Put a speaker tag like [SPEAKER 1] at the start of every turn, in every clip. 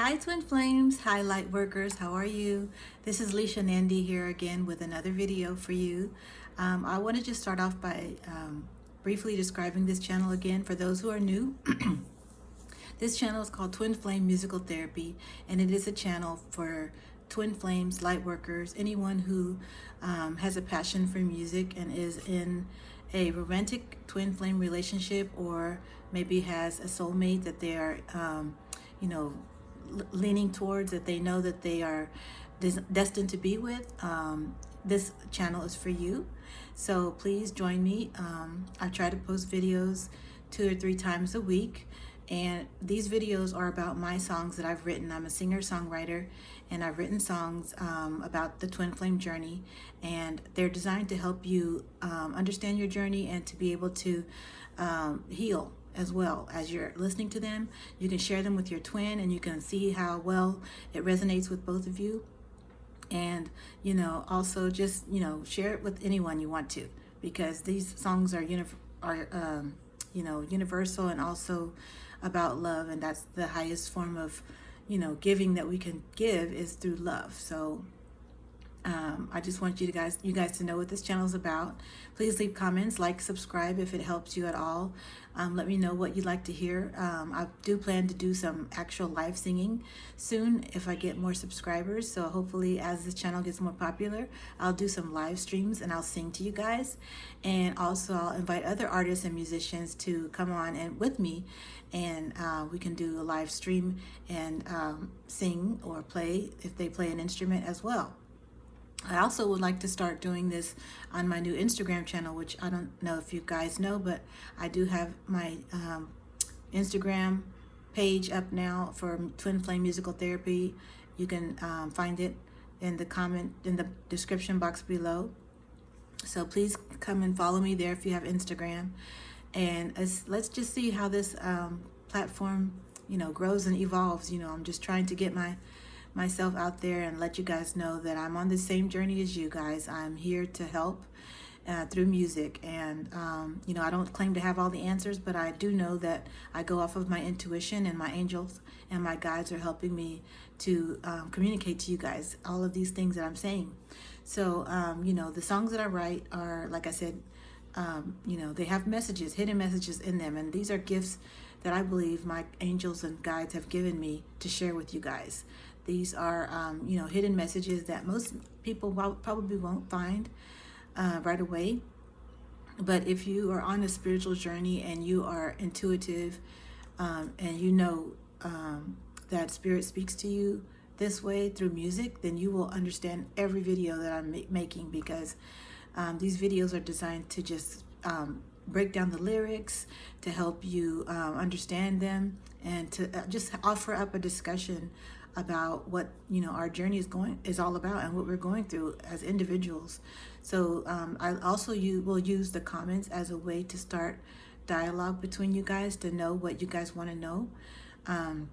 [SPEAKER 1] Hi, Twin Flames. Hi, Light Workers. How are you? This is Lisha and I'm here again with another video for you. I want to just start off by briefly describing this channel again for those who are new. This channel is called Twin Flame Musical Therapy, and it is a channel for twin flames, light workers, anyone who has a passion for music and is in a romantic twin flame relationship, or maybe has a soulmate that they are, you know, leaning towards, that they know that they are destined to be with. This channel is for you. So please join me. I try to post videos 2 or 3 times a week. And these videos are about my songs that I've written. I'm a singer-songwriter, and I've written songs about the twin flame journey. And they're designed to help you understand your journey and to be able to heal as well. As you're listening to them, you can share them with your twin, and you can see how well it resonates with both of you. And also just share it with anyone you want to, because these songs are universal, and also about love, and that's the highest form of giving that we can give, is through love. So I just want you guys to know what this channel is about. Please leave comments, like, subscribe if it helps you at all. Let me know what you'd like to hear. I do plan to do some actual live singing soon if I get more subscribers. So hopefully, as this channel gets more popular, I'll do some live streams and I'll sing to you guys. And also I'll invite other artists and musicians to come on and with me, and we can do a live stream and sing or play, if they play an instrument as well. I also would like to start doing this on my new Instagram channel, which I don't know if you guys know, but I do have my Instagram page up now for Twin Flame Musical Therapy. You can find it in the description box below. So please come and follow me there if you have Instagram. And let's just see how this platform grows and evolves. I'm just trying to get myself out there and let you guys know that I'm on the same journey as you guys. I'm here to help through music, and I don't claim to have all the answers, but I do know that I go off of my intuition, and my angels and my guides are helping me to communicate to you guys all of these things that I'm saying. So the songs that I write are, like I said, they have messages, hidden messages in them, and these are gifts that I believe my angels and guides have given me to share with you guys. These are, hidden messages that most people probably won't find right away. But if you are on a spiritual journey and you are intuitive, and that spirit speaks to you this way through music, then you will understand every video that I'm making, because these videos are designed to just break down the lyrics, to help you understand them, and to just offer up a discussion about what our journey is all about, and what we're going through as individuals. So I also will use the comments as a way to start dialogue between you guys, to know what you guys want to know, and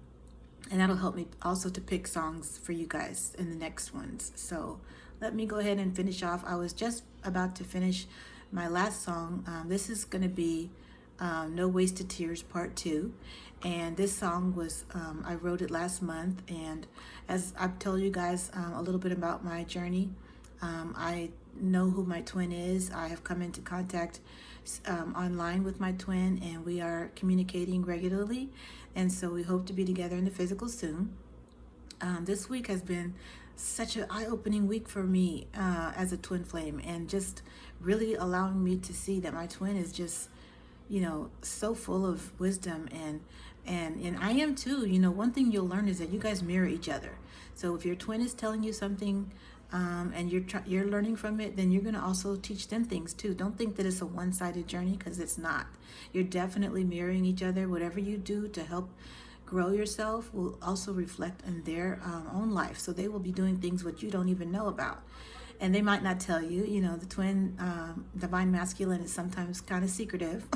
[SPEAKER 1] that'll help me also to pick songs for you guys in the next ones. So let me go ahead and finish off. I was just about to finish my last song. This is going to be No Wasted Tears Part 2. And this song was, I wrote it last month. And as I've told you guys a little bit about my journey, I know who my twin is. I have come into contact online with my twin, and we are communicating regularly. And so we hope to be together in the physical soon. This week has been such an eye-opening week for me as a twin flame, and just really allowing me to see that my twin is just so full of wisdom, and I am too. One thing you'll learn is that you guys mirror each other. So if your twin is telling you something and you're learning from it, then you're going to also teach them things too. Don't think that it's a one-sided journey, because it's not. You're definitely mirroring each other. Whatever you do to help grow yourself will also reflect in their own life. So they will be doing things what you don't even know about, and they might not tell you. The twin divine masculine is sometimes kind of secretive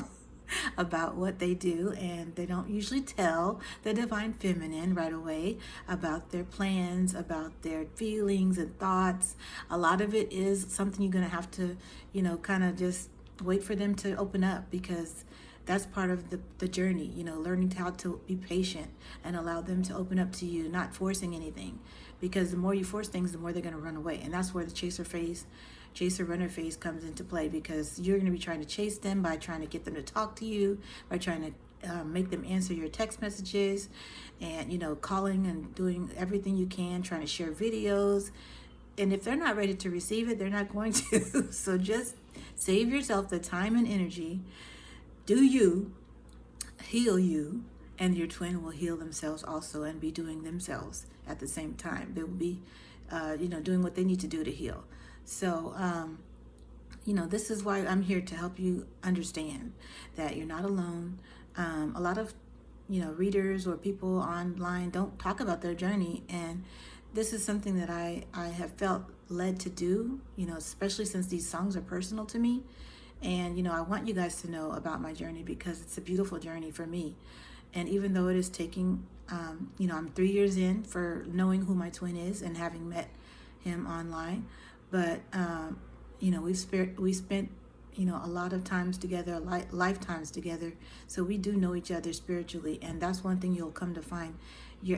[SPEAKER 1] about what they do, and they don't usually tell the divine feminine right away about their plans, about their feelings and thoughts. A lot of it is something you're going to have to kind of just wait for them to open up, because That's part of the journey, learning how to be patient and allow them to open up to you, not forcing anything. Because the more you force things, the more they're going to run away. And that's where the chaser runner phase comes into play, because you're going to be trying to chase them by trying to get them to talk to you, by trying to make them answer your text messages, and calling and doing everything you can, trying to share videos. And if they're not ready to receive it, they're not going to. So just save yourself the time and energy. Do you, heal you, and your twin will heal themselves also and be doing themselves at the same time. They will be doing what they need to do to heal. So this is why I'm here, to help you understand that you're not alone. A lot of readers or people online don't talk about their journey, and this is something that I have felt led to do, especially since these songs are personal to me. And I want you guys to know about my journey, because it's a beautiful journey for me. And even though it is taking I'm 3 years in for knowing who my twin is and having met him online, but we spent a lot of times together, lifetimes together. So we do know each other spiritually, and that's one thing you'll come to find.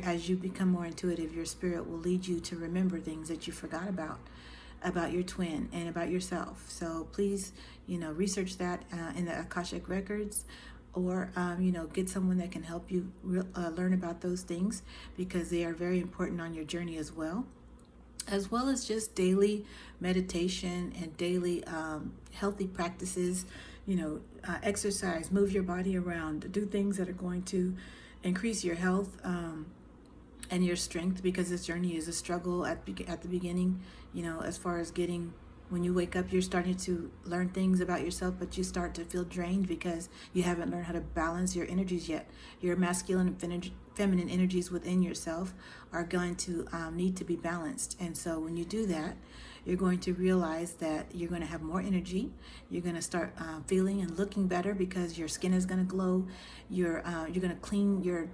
[SPEAKER 1] As you become more intuitive, your spirit will lead you to remember things that you forgot about your twin and about yourself. So please, research that in the Akashic records, or get someone that can help you learn about those things, because they are very important on your journey as well as just daily meditation and daily healthy practices. Exercise, move your body around, do things that are going to increase your health and your strength, because this journey is a struggle at the beginning. As far as when you wake up, you're starting to learn things about yourself, but you start to feel drained because you haven't learned how to balance your energies yet. Your masculine and feminine energies within yourself are going to need to be balanced. And so when you do that, you're going to realize that you're going to have more energy. You're going to start feeling and looking better, because your skin is going to glow. You're going to clean your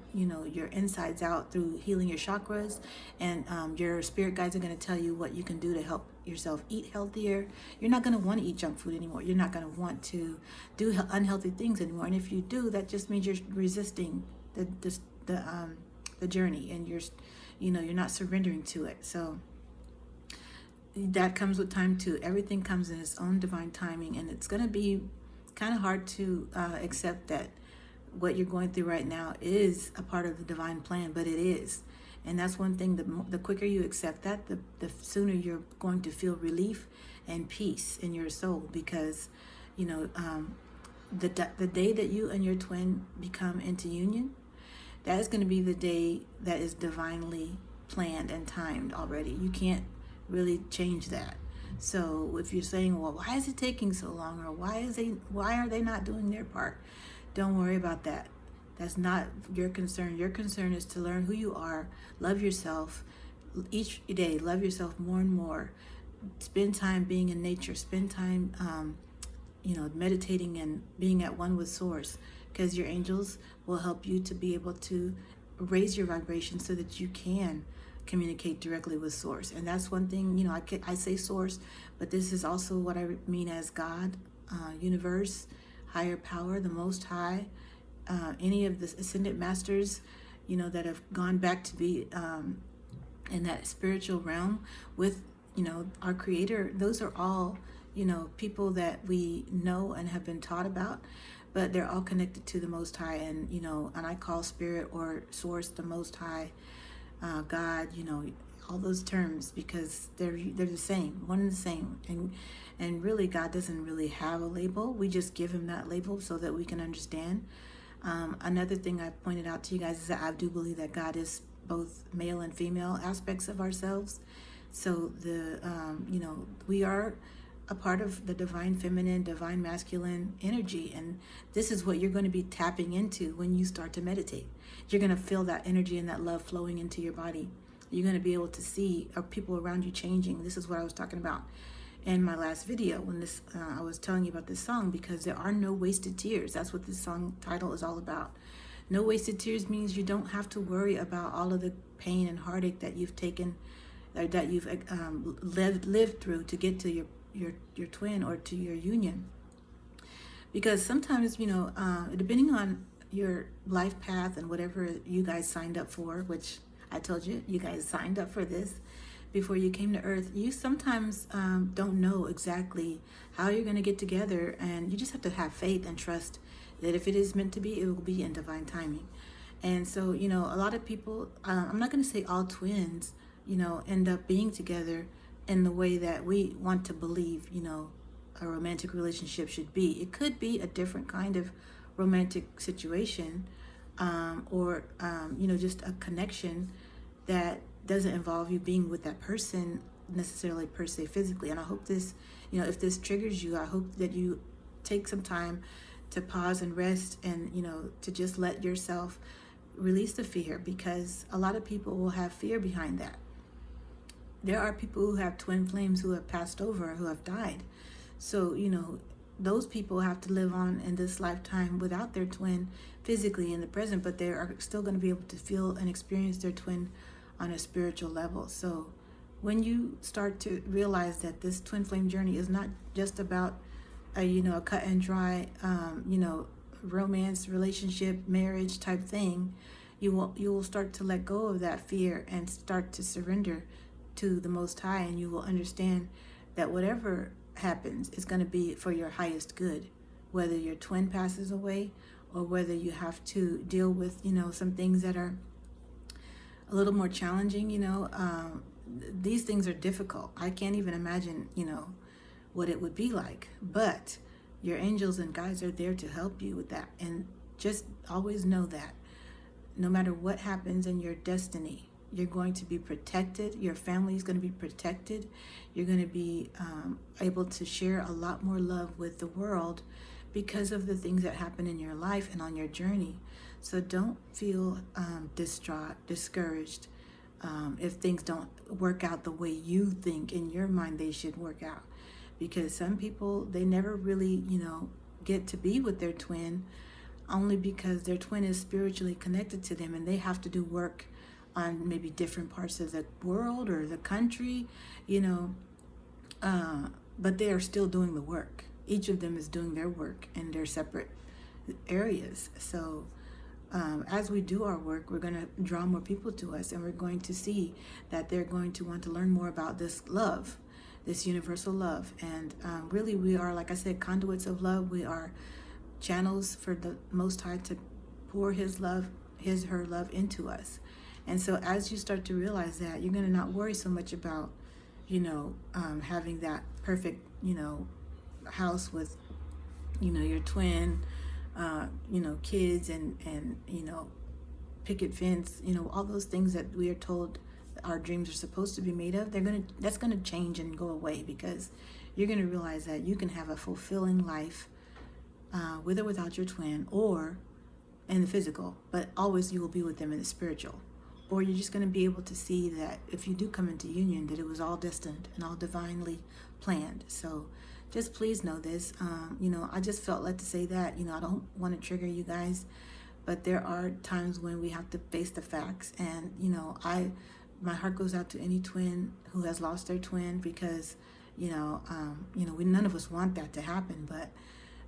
[SPEAKER 1] insides out through healing your chakras, and your spirit guides are going to tell you what you can do to help yourself eat healthier. You're not going to want to eat junk food anymore. You're not going to want to do unhealthy things anymore. And if you do, that just means you're resisting the journey, and you're not surrendering to it. So that comes with time too. Everything comes in its own divine timing, and it's going to be kind of hard to accept that what you're going through right now is a part of the divine plan, but it is. And that's one thing, the quicker you accept that, the sooner you're going to feel relief and peace in your soul, because the day that you and your twin become into union, that is going to be the day that is divinely planned and timed already. You can't really change that. So if you're saying, well, why is it taking so long, or why are they not doing their part, don't worry about that. That's not your concern. Your concern is to learn who you are, love yourself each day, love yourself more and more. Spend time being in nature, spend time meditating and being at one with source, because your angels will help you to be able to raise your vibration so that you can communicate directly with source. And that's one thing, I say source, but this is also what I mean as God, universe, higher power, the most high, any of the ascended masters, that have gone back to be in that spiritual realm with, our creator. Those are all, people that we know and have been taught about, but they're all connected to the most high. And, and I call spirit or source the most high, God, all those terms, because they're the same, one and the same. And really, God doesn't really have a label. We just give him that label so that we can understand. Another thing I pointed out to you guys is that I do believe that God is both male and female aspects of ourselves. So we are a part of the divine feminine, divine masculine energy. And this is what you're going to be tapping into when you start to meditate. You're going to feel that energy and that love flowing into your body. You're going to be able to see people around you changing. This is what I was talking about in my last video when I was telling you about this song, because there are no wasted tears. That's what this song title is all about. No wasted tears means you don't have to worry about all of the pain and heartache that you've taken, or that you've lived through to get to your twin or to your union. Because sometimes, depending on your life path and whatever you guys signed up for, which I told you, you guys signed up for this before you came to earth, you sometimes don't know exactly how you're going to get together, and you just have to have faith and trust that if it is meant to be, it will be in divine timing. And so, a lot of people, I'm not going to say all twins, end up being together in the way that we want to believe, a romantic relationship should be. It could be a different kind of romantic situation, or just a connection that doesn't involve you being with that person necessarily per se physically. And I hope this, if this triggers you, I hope that you take some time to pause and rest, and to just let yourself release the fear, because a lot of people will have fear behind that. There are people who have twin flames who have passed over, who have died. So, those people have to live on in this lifetime without their twin physically in the present, but they are still going to be able to feel and experience their twin on a spiritual level. So when you start to realize that this twin flame journey is not just about a cut and dry, romance, relationship, marriage type thing, you will start to let go of that fear and start to surrender to the Most High, and you will understand that whatever happens is going to be for your highest good, whether your twin passes away or whether you have to deal with some things that are a little more challenging. These things are difficult. I can't even imagine what it would be like, but your angels and guides are there to help you with that. And just always know that no matter what happens in your destiny, you're going to be protected. Your family is going to be protected. You're going to be able to share a lot more love with the world because of the things that happen in your life and on your journey. So don't feel distraught, discouraged if things don't work out the way you think in your mind they should work out. Because some people, they never really, get to be with their twin, only because their twin is spiritually connected to them, and they have to do work on maybe different parts of the world or the country, but they are still doing the work. Each of them is doing their work in their separate areas. So as we do our work, we're going to draw more people to us, and we're going to see that they're going to want to learn more about this love, this universal love. And really, we are, like I said, conduits of love. We are channels for the Most High to pour His love, her love into us. And so as you start to realize that, you're going to not worry so much about, having that perfect, house with, your twin, kids and picket fence, all those things that we are told our dreams are supposed to be made of. That's going to change and go away, because you're going to realize that you can have a fulfilling life with or without your twin, or in the physical, but always you will be with them in the spiritual. Or you're just going to be able to see that if you do come into union, that it was all destined and all divinely planned. So just please know this. I just felt led to say that. I don't want to trigger you guys, but there are times when we have to face the facts. And, my heart goes out to any twin who has lost their twin, because, we none of us want that to happen. But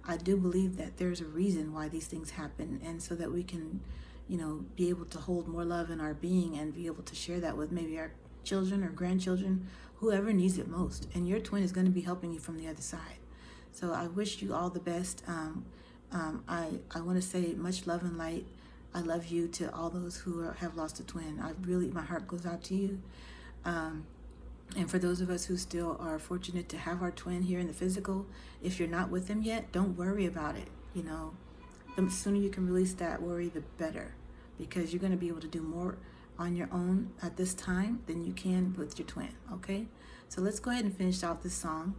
[SPEAKER 1] I do believe that there's a reason why these things happen, and so that we can be able to hold more love in our being and be able to share that with maybe our children or grandchildren, whoever needs it most. And your twin is going to be helping you from the other side. So I wish you all the best. I want to say much love and light. I love you to all those who have lost a twin. My heart goes out to you. And for those of us who still are fortunate to have our twin here in the physical, if you're not with them yet, don't worry about it. The sooner you can release that worry, the better, because you're going to be able to do more on your own at this time than you can with your twin. Okay, so let's go ahead and finish off this song.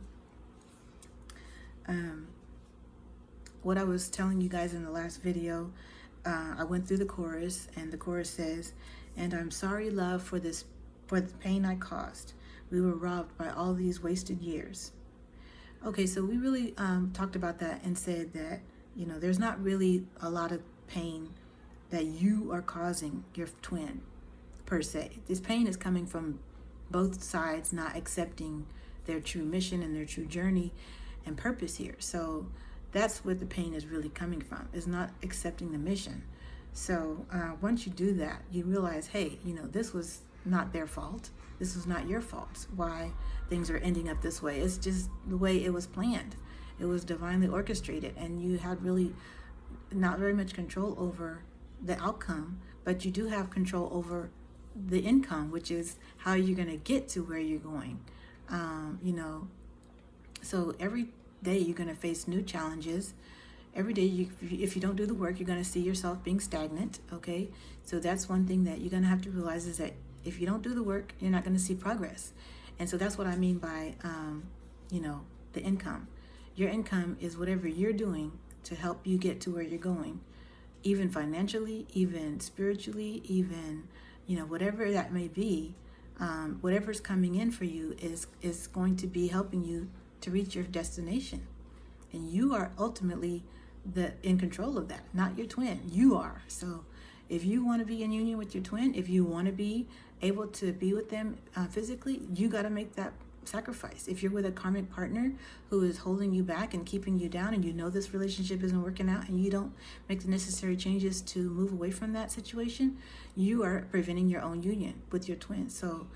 [SPEAKER 1] What I was telling you guys in the last video, I went through the chorus, and the chorus says, "And I'm sorry, love, for the pain I caused. We were robbed by all these wasted years." Okay, so we really talked about that and said that there's not really a lot of pain that you are causing your twin per se. This pain is coming from both sides not accepting their true mission and their true journey and purpose here. So That's where the pain is really coming from, is not accepting the mission. So once you do that, you realize, hey, this was not their fault. This was not your fault. Why things are ending up this way? It's just the way it was planned. It was divinely orchestrated, and you had really not very much control over the outcome, but you do have control over the income, which is how you're going to get to where you're going. So every day you're going to face new challenges. Every day, if you don't do the work, you're going to see yourself being stagnant, okay? So that's one thing that you're going to have to realize, is that if you don't do the work, you're not going to see progress. And so that's what I mean by, the income. Your income is whatever you're doing to help you get to where you're going, even financially, even spiritually, even, whatever that may be. Whatever's coming in for you is going to be helping you to reach your destination. And you are ultimately in control of that, not your twin. You are. So if you want to be in union with your twin, if you want to be able to be with them physically, you got to make that sacrifice. If you're with a karmic partner who is holding you back and keeping you down, and this relationship isn't working out, and you don't make the necessary changes to move away from that situation, you are preventing your own union with your twin. So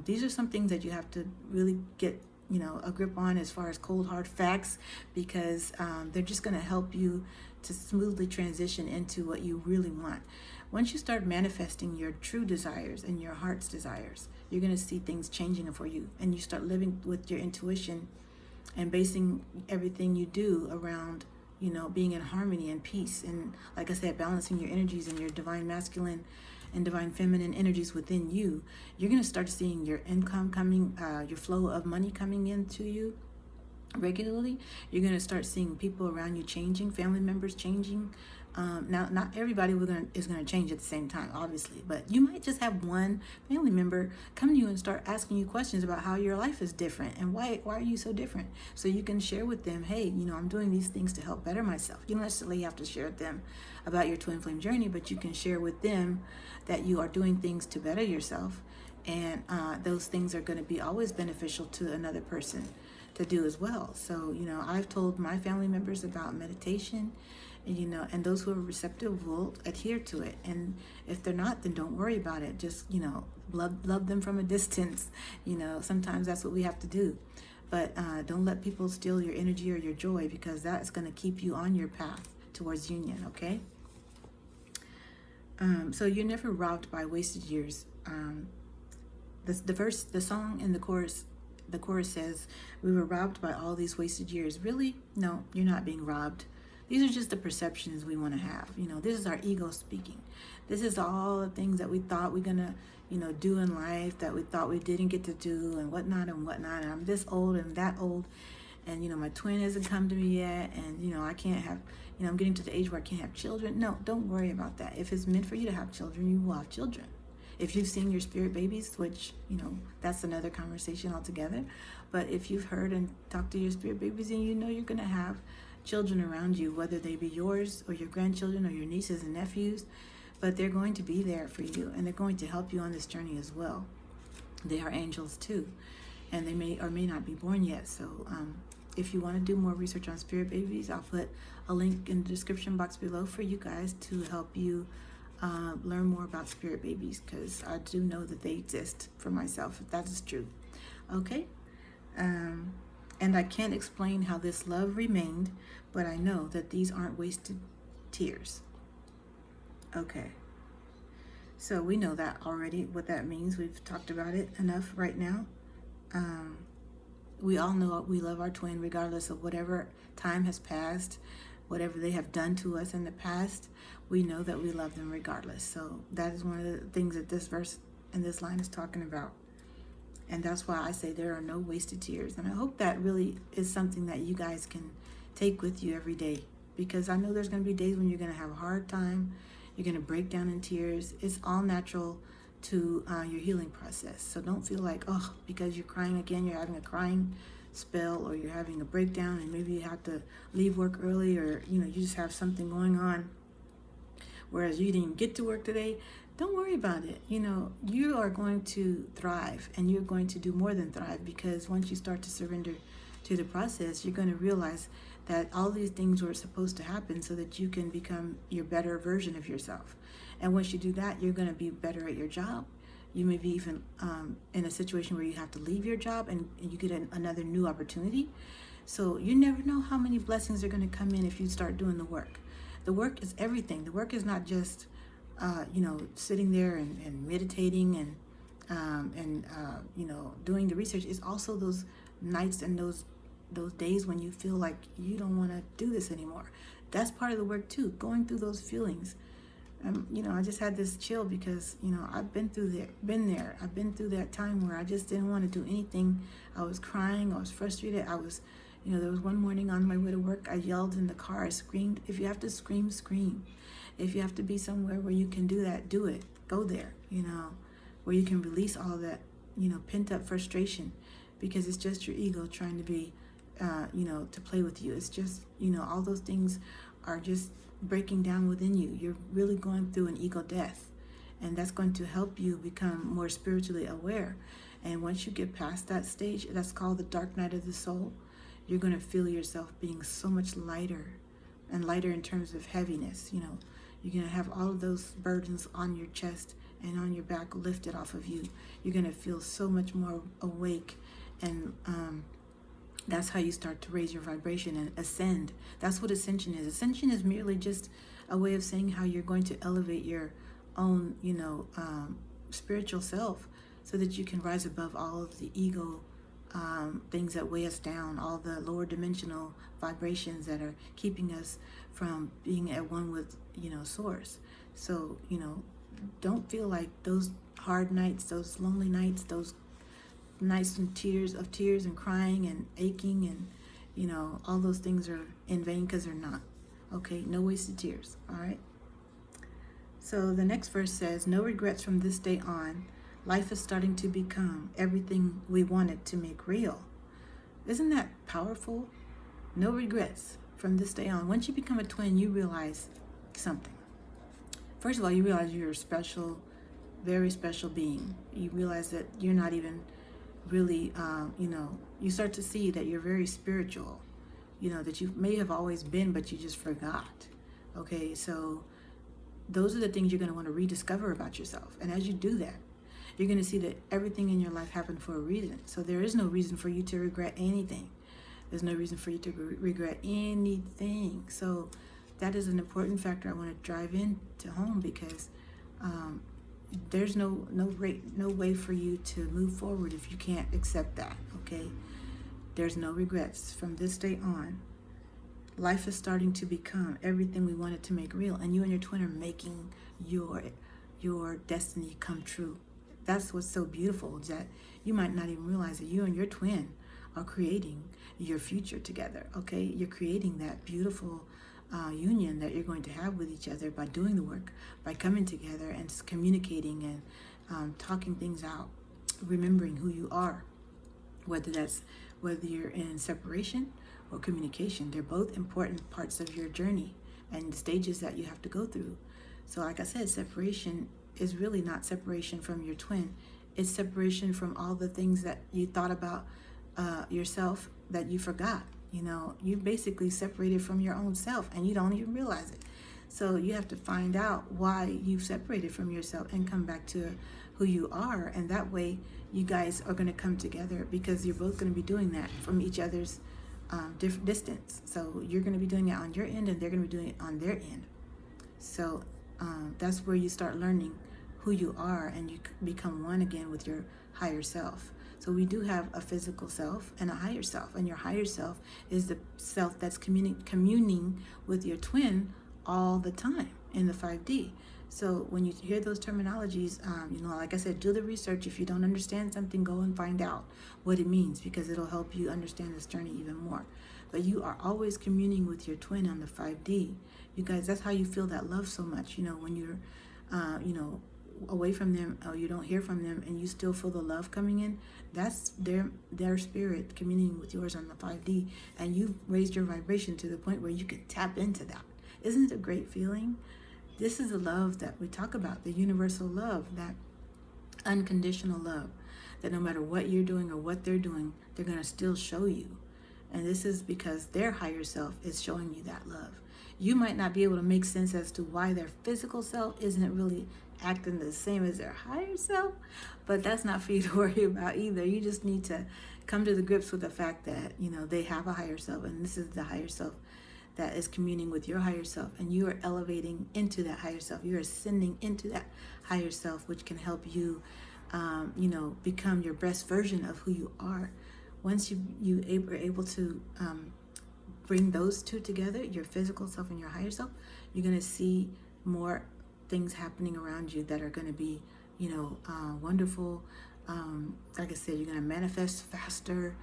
[SPEAKER 1] these are some things that you have to really get a grip on, as far as cold hard facts, because they're just going to help you to smoothly transition into what you really want. Once you start manifesting your true desires and your heart's desires, you're going to see things changing for you, and you start living with your intuition and basing everything you do around being in harmony and peace, and, like I said, balancing your energies and your divine masculine and divine feminine energies within you. You're going to start seeing your income coming, your flow of money coming into you regularly. You're going to start seeing people around you changing, family members changing. Now, not everybody is going to change at the same time, obviously, but you might just have one family member come to you and start asking you questions about how your life is different and why are you so different. So you can share with them, hey, I'm doing these things to help better myself. You don't necessarily have to share with them about your twin flame journey, but you can share with them that you are doing things to better yourself, and those things are going to be always beneficial to another person to do as well. So I've told my family members about meditation, and those who are receptive will adhere to it. And if they're not, then don't worry about it. Just love them from a distance. Sometimes that's what we have to do. But don't let people steal your energy or your joy, because that's going to keep you on your path towards union. Okay. So you're never robbed by wasted years. The song in the chorus says, we were robbed by all these wasted years. Really? No, you're not being robbed. These are just the perceptions we want to have. This is our ego speaking. This is all the things that we thought we're gonna, do in life, that we thought we didn't get to do, and whatnot and whatnot. And I'm this old and that old, and my twin hasn't come to me yet, and I can't have, I'm getting to the age where I can't have children. No, don't worry about that. If it's meant for you to have children, you will have children. If you've seen your spirit babies, which, that's another conversation altogether. But if you've heard and talked to your spirit babies, and you're going to have children around you, whether they be yours or your grandchildren or your nieces and nephews, but they're going to be there for you, and they're going to help you on this journey as well. They are angels too, and they may or may not be born yet. So if you want to do more research on spirit babies, I'll put a link in the description box below for you guys to help you learn more about spirit babies, because I do know that they exist for myself. That is true. Okay. And I can't explain how this love remained, but I know that these aren't wasted tears. Okay. So we know that already, what that means. We've talked about it enough right now. We all know we love our twin regardless of whatever time has passed, whatever they have done to us in the past. We know that we love them regardless. So that is one of the things that this verse and this line is talking about. And that's why I say there are no wasted tears. And I hope that really is something that you guys can take with you every day, because I know there's going to be days when you're going to have a hard time. You're going to break down in tears. It's all natural to your healing process. So don't feel like, because you're crying again, you're having a crying spell, or you're having a breakdown, and maybe you have to leave work early, or you just have something going on whereas you didn't get to work today. Don't worry about it. You are going to thrive, and you're going to do more than thrive, because once you start to surrender to the process, you're going to realize that all these things were supposed to happen so that you can become your better version of yourself. And once you do that, you're going to be better at your job. You may be even in a situation where you have to leave your job and you get another new opportunity. So you never know how many blessings are going to come in if you start doing the work. The work is everything. The work is not just, sitting there and meditating and doing the research. It's also those nights and those days when you feel like you don't want to do this anymore. That's part of the work too, going through those feelings. I just had this chill because, I've been there. I've been through that time where I just didn't want to do anything. I was crying. I was frustrated. There was one morning on my way to work, I yelled in the car. I screamed. If you have to scream, scream. If you have to be somewhere where you can do that, do it. Go there, where you can release all that, pent up frustration, because it's just your ego trying to be, to play with you. It's just, all those things are just breaking down within you. You're really going through an ego death, and that's going to help you become more spiritually aware. And once you get past that stage, that's called the dark night of the soul, you're going to feel yourself being so much lighter, and lighter in terms of heaviness. You're going to have all of those burdens on your chest and on your back lifted off of you. You're going to feel so much more awake, and that's how you start to raise your vibration and ascend. That's what ascension is. Ascension is merely just a way of saying how you're going to elevate your own, spiritual self, so that you can rise above all of the ego things that weigh us down, all the lower dimensional vibrations that are keeping us from being at one with, source. So, don't feel like those hard nights, those lonely nights, those nights and tears and crying and aching and, all those things are in vain, because they're not. Okay, no wasted tears. All right. So the next verse says, no regrets from this day on. Life is starting to become everything we wanted to make real. Isn't that powerful? No regrets from this day on. Once you become a twin, you realize something. First of all, you realize you're a special, very special being. You realize that you're not even really, you start to see that you're very spiritual, that you may have always been, but you just forgot. Okay, so those are the things you're going to want to rediscover about yourself. And as you do that, you're going to see that everything in your life happened for a reason. So there is no reason for you to regret anything. There's no reason for you to regret anything. So that is an important factor I want to drive into home, because there's no way for you to move forward if you can't accept that. Okay, there's no regrets from this day on. Life is starting to become everything we wanted to make real, and you and your twin are making your destiny come true. That's what's so beautiful, is that you might not even realize that you and your twin are creating your future together. Okay, you're creating that beautiful union that you're going to have with each other by doing the work, by coming together and communicating and talking things out, remembering who you are. Whether you're in separation or communication, they're both important parts of your journey and the stages that you have to go through. So like I said, separation is really not separation from your twin. It's separation from all the things that you thought about yourself that you forgot. You basically separated from your own self, and you don't even realize it. So you have to find out why you've separated from yourself and come back to who you are. And that way you guys are going to come together, because you're both going to be doing that from each other's different distance. So you're going to be doing it on your end, and they're going to be doing it on their end. So that's where you start learning who you are, and you become one again with your higher self. So we do have a physical self and a higher self, and your higher self is the self that's communing with your twin all the time in the 5D. So when you hear those terminologies, like I said, do the research. If you don't understand something, go and find out what it means, because it'll help you understand this journey even more. But you are always communing with your twin on the 5D. You guys, that's how you feel that love so much. When you're, away from them, or you don't hear from them, and you still feel the love coming in, that's their spirit communing with yours on the 5D, and you've raised your vibration to the point where you can tap into that. Isn't it a great feeling? This is the love that we talk about, the universal love, that unconditional love, that no matter what you're doing or what they're doing, they're going to still show you. And this is because their higher self is showing you that love. You might not be able to make sense as to why their physical self isn't really acting the same as their higher self, but that's not for you to worry about either. You just need to come to the grips with the fact that, you know, they have a higher self, and this is the higher self that is communing with your higher self, and you are elevating into that higher self. You're ascending into that higher self, which can help you, you know, become your best version of who you are. Once you are able to bring those two together, your physical self and your higher self, you're going to see more things happening around you that are going to be, you know, wonderful. Like I said, you're going to manifest faster.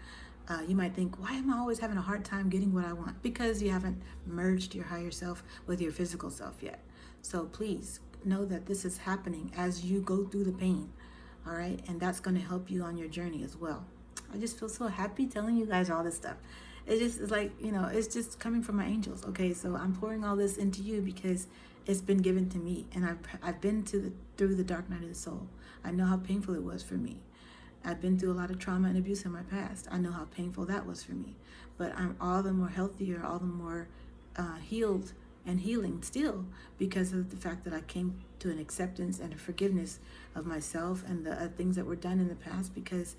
[SPEAKER 1] You might think, why am I always having a hard time getting what I want? Because you haven't merged your higher self with your physical self yet. So please know that this is happening as you go through the pain. All right. And that's going to help you on your journey as well. I just feel so happy telling you guys all this stuff. It just is like, you know, it's just coming from my angels. Okay. So I'm pouring all this into you because it's been given to me. And I've been through the dark night of the soul. I know how painful it was for me. I've been through a lot of trauma and abuse in my past. I know how painful that was for me. But I'm all the more healthier, all the more healed and healing still because of the fact that I came to an acceptance and a forgiveness of myself and the things that were done in the past, because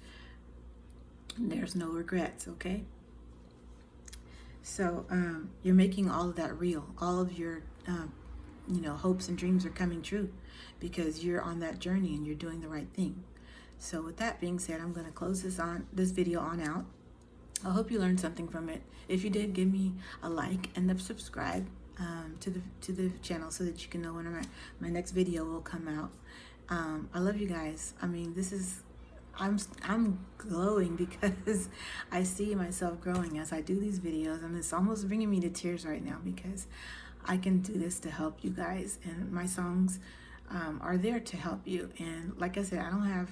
[SPEAKER 1] there's no regrets, okay? So you're making all of that real. All of your, you know, hopes and dreams are coming true because you're on that journey and you're doing the right thing. So with that being said, I'm going to close this video on out. I hope you learned something from it. If you did, give me a like and a subscribe to the channel so that you can know when my next video will come out. I love you guys. I mean, I'm glowing because I see myself growing as I do these videos, and it's almost bringing me to tears right now because I can do this to help you guys, and my songs are there to help you. And like I said, I don't have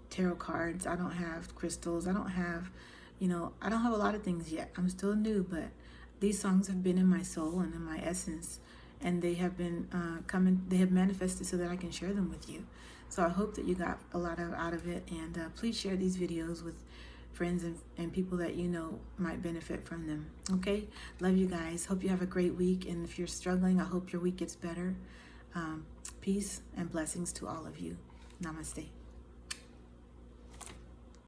[SPEAKER 1] tarot cards, I don't have crystals, I don't have, you know, I don't have a lot of things yet. I'm still new, but these songs have been in my soul and in my essence, and they have been they have manifested so that I can share them with you. So I hope that you got a lot out of it, and please share these videos with friends and people that you know might benefit from them. Okay, love you guys. Hope you have a great week, and if you're struggling, I hope your week gets better. Peace and blessings to all of you. Namaste.